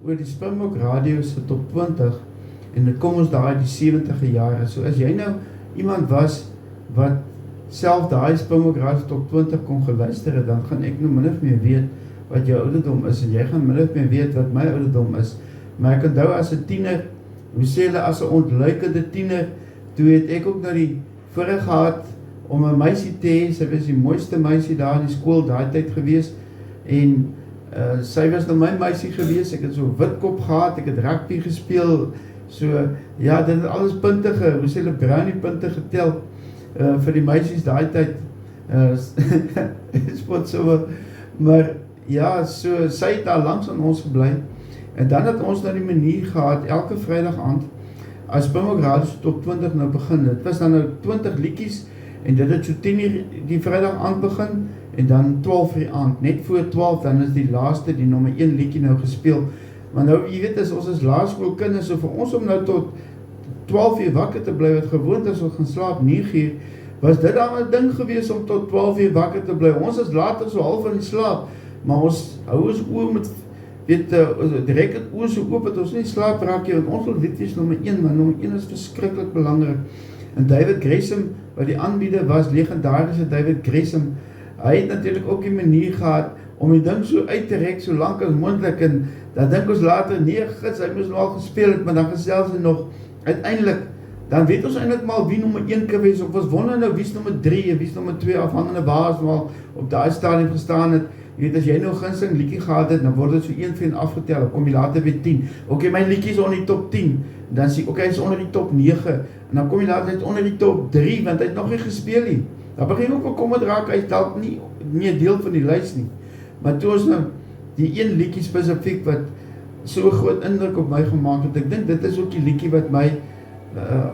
oor die Springbok Radio se top 20 en dit kom ons daar uit die 70e jare. So as jy nou iemand was wat self daai Springbok Radio top 20 kon geluister het, dan gaan ek nou min of meer weet wat jou ouderdom is en jy gaan min of meer weet wat my ouderdom is. Maar ek onthou as 'n tiener, hoe sê hulle, as 'n ontluikende tiener, toe het ek ook na die voorreg gehad om 'n meisie te hê. Sy was die mooiste meisie daar in die skool daai tyd gewees en sy was nou my meisie gewees. Ek het so witkop gehad, ek het rugby gespeel. So ja, dit het alles punte hoe sê hulle, brownie punte getel vir die meisies daai tyd. Spot so, maar ja, so sy het daar langs aan ons gebly. En dan het ons nou die manier gehad, elke Vrydag aand, as Springbok Radio top 20 nou begin, dit was dan nou 20 liedjies, en dit het so 10:00 die Vrydag aand begin, en dan 12:00 aand, net voor 12, dan is die laaste, die nommer 1 liedjie nou gespeel. Maar nou, jy weet, as ons is laerskoolkinders, so vir ons om nou tot 12:00 wakker te bly, wat gewoond as ons gaan slaap 9:00, was dit dan 'n ding gewees om tot 12:00 wakker te bly. Ons is later so half in die slaap, maar ons hou ons oor met, weet, direk het oor so oop, dat ons nie slaap raak nie, want ons wil weet is nommer 1, maar nommer 1 is verskriklik belangrik. En David Gresham, wat die aanbieder was, legendarische David Gresham, hy het natuurlijk ook die manier gehad, om die ding so uit te rek, so lang as moontlik, en dan dink ons later, nee, gids, hy moes nou al gespeel het, maar dan gesels hy nog, uiteindelik, dan weet ons eintlik maar wie nommer 1 kan wees, of ons wonder nou wie's nommer 3, en wie's nommer 2, afhangende waar ons mal op daai stadium gestaan het. Jy weet, as jy nou gunsteling liedjie gehad het, dan word dit so 1 vir 1 afgetel, dan kom jy later by 10. Ok, my liedjie is onder die top 10, dan sê ek, ok, hy is onder die top 9, en dan kom jy later uit onder die top 3, want hy het nog nie gespeel nie. Dan begin ook bekommerd raak, hy is dalk nie 'n deel van die lys nie. Maar toe ons nou, die een liedjie spesifiek, wat so groot indruk op my gemaakt het, ek dink dit is ook die liedjie wat my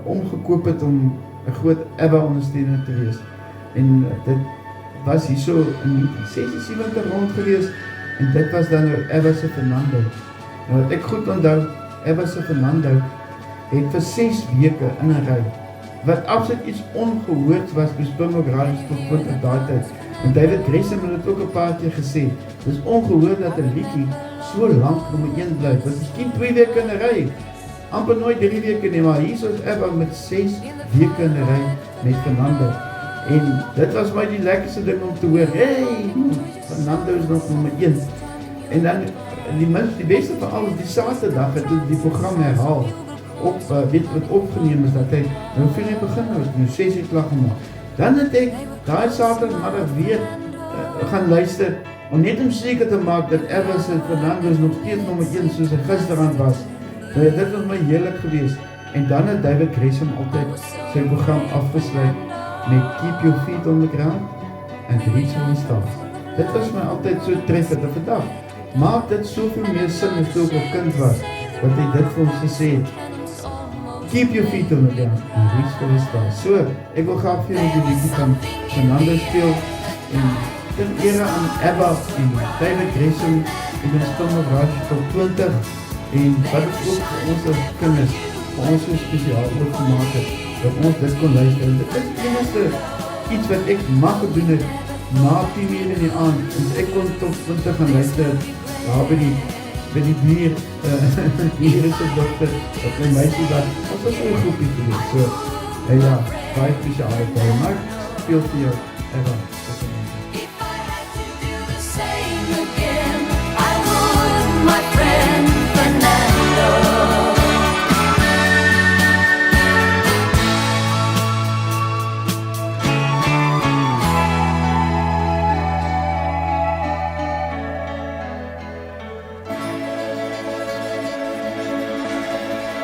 omgekoop het om 'n groot ABBA ondersteuner te wees. En dit was hier so in 1976 rond gewees, en dit was dan nou ABBA se Fernando. Nou wat ek goed onthou, ABBA se Fernando het vir 6 weke in 'n ry, wat absoluut iets ongehoord was by Springbok Radio tot 20 daai tyd. En David Gresham het dit ook 'n paar keer gesê, dit is ongehoord dat 'n liedjie so lank nommer 1 bly, wat miskien 2 weke in 'n ry, amper nooit 3 weke nie, maar hier is ABBA met 6 weke in 'n ry met Fernando. En dit was my die lekkerste ding om te hoor, hey, Fernando is nog nommer 1. En dan, die beste van alles, die Saterdag het die program herhaal, weet wat opgeneem is, dat hy, nou 4 uur begin, nou 6 uur klag gemaakt. Dan het ek, daai Saterdagmiddag weer gaan luister, om net om seker te maak, dat Elvis en Fernando is nog steeds nommer 1, soos hy gisterand was. Dit was my heerlik gewees. En dan het David Gresham altyd sy program afgesluit met Keep Your Feet on the Ground and Reach for the Stars. Dit was my altyd so treffend en vandag. Maak dit soveel meer sin as toe ek 'n kind was, dat hy dit vir ons gesê het. Keep your feet on the ground and reach for the stars. So, ek wil graag vir julle die liedjie van Fernando speel en ten ere aan ABBA en David Gresham en die Springbok Radio tot 20 en wat het ook vir ons as kinders, vir ons so spesiaal opgemaak het, dat ons dit kon luister. Dit is die enigste iets wat ek mag gedoen het na 10 uur in die aand, en ek kon tot 20 gaan luister, daar by die buur, hier is die dokter, dat my meisie dat, ons was so een groepie geweest, so, ja, baie spesiaal baie, maar speel vir jou, Eva. If I had to do the same again, I would, my friend Fernando.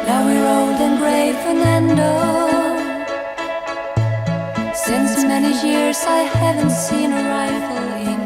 Now we're old and gray, Fernando. Since many years I haven't seen a rifle in